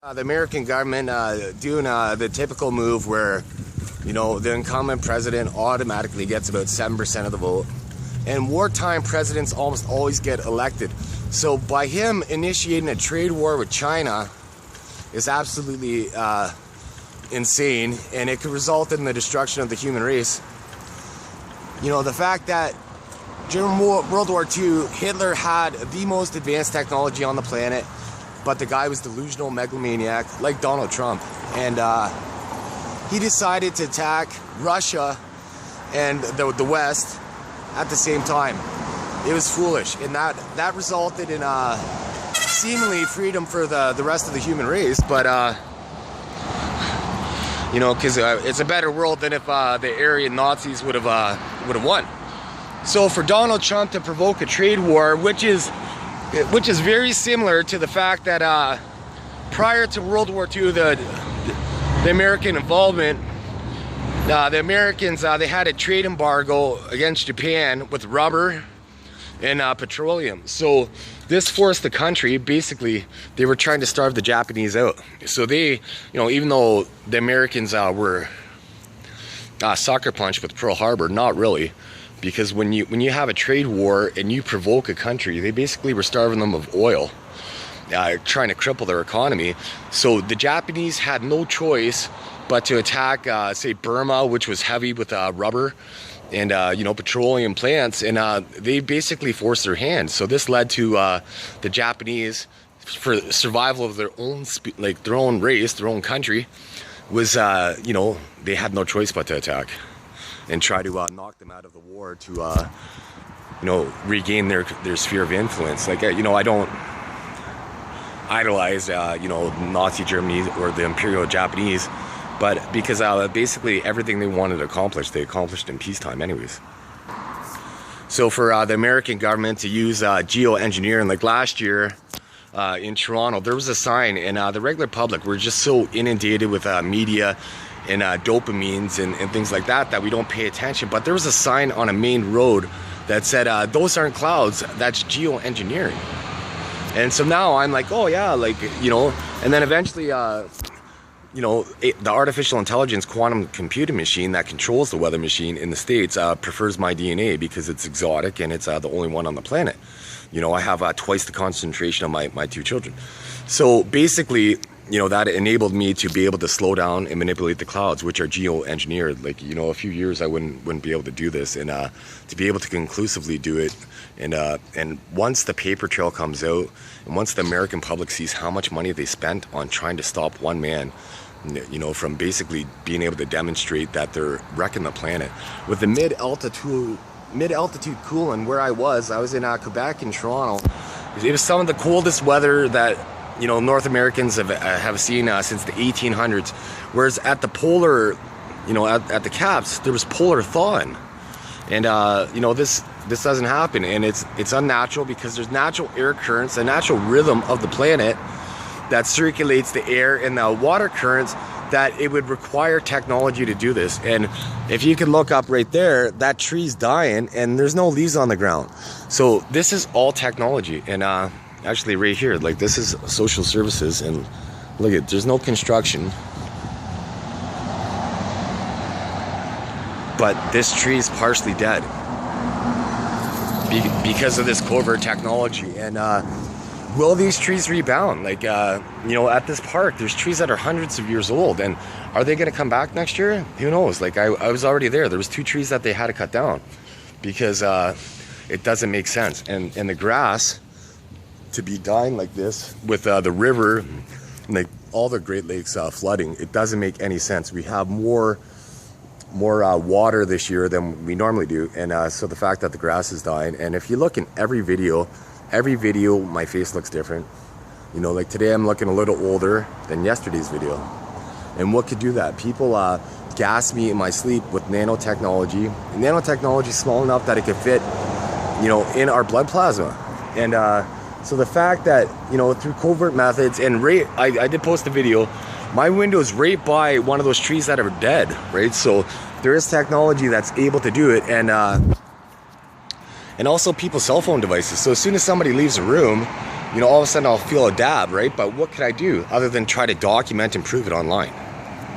The American government doing the typical move where, the incumbent president automatically gets about 7% of the vote. And wartime presidents almost always get elected. So by him initiating a trade war with China is absolutely insane, and it could result in the destruction of the human race. The fact that during World War II, Hitler had the most advanced technology on the planet, but the guy was delusional megalomaniac like Donald Trump, and he decided to attack Russia and the West at the same time. It was foolish, and that resulted in seemingly freedom for the rest of the human race, but because it's a better world than if the Aryan Nazis would have won. So for Donald Trump to provoke a trade war, which is very similar to the fact that prior to World War II, the American involvement, the Americans, they had a trade embargo against Japan with rubber and petroleum. So this forced the country, basically, they were trying to starve the Japanese out. So they, even though the Americans were sucker punched with Pearl Harbor, not really. Because when you have a trade war and you provoke a country, they basically were starving them of oil, trying to cripple their economy. So the Japanese had no choice but to attack, say, Burma, which was heavy with rubber and petroleum plants, and they basically forced their hand. So this led to the Japanese, for survival of their own their own race, their own country, was they had no choice but to attack and try to knock them out of the war to, regain their sphere of influence. I don't idolize, Nazi Germany or the Imperial Japanese, but because basically everything they wanted to accomplish, they accomplished in peacetime anyways. So for the American government to use geoengineering, like last year in Toronto, there was a sign, and the regular public were just so inundated with media and dopamines and things like that we don't pay attention. But there was a sign on a main road that said, those aren't clouds, that's geoengineering. And so now I'm like, oh yeah, and then eventually, the artificial intelligence quantum computing machine that controls the weather machine in the States prefers my DNA because it's exotic and it's the only one on the planet. I have twice the concentration of my two children. So basically, that enabled me to be able to slow down and manipulate the clouds, which are geoengineered. A few years I wouldn't be able to do this, and to be able to conclusively do it, and once the paper trail comes out, and once the American public sees how much money they spent on trying to stop one man, from basically being able to demonstrate that they're wrecking the planet with the mid-altitude cooling. Where I was in Quebec and Toronto. It was some of the coldest weather that North Americans have seen since the 1800s. Whereas at the polar, at the caps, there was polar thawing, and this doesn't happen, and it's unnatural because there's natural air currents, a natural rhythm of the planet that circulates the air and the water currents, that it would require technology to do this. And if you can look up right there, that tree's dying and there's no leaves on the ground. So this is all technology. And actually right here, this is social services, and look at, there's no construction, but this tree is partially dead because of this covert technology. And will these trees rebound? At this park, there's trees that are hundreds of years old, and are they going to come back next year? Who knows? I was already there. There was 2 trees that they had to cut down because it doesn't make sense. And the grass to be dying like this with the river, all the Great Lakes flooding, it doesn't make any sense. We have more water this year than we normally do, and so the fact that the grass is dying. And if you look in every video, my face looks different. Today I'm looking a little older than yesterday's video. And what could do that? People gas me in my sleep with nanotechnology. And nanotechnology is small enough that it could fit, in our blood plasma. And so the fact that, through covert methods, and I did post a video, my window is right by one of those trees that are dead, right? So there is technology that's able to do it, and also people's cell phone devices. So as soon as somebody leaves a room, you know, all of a sudden I'll feel a dab, right? But what could I do other than try to document and prove it online?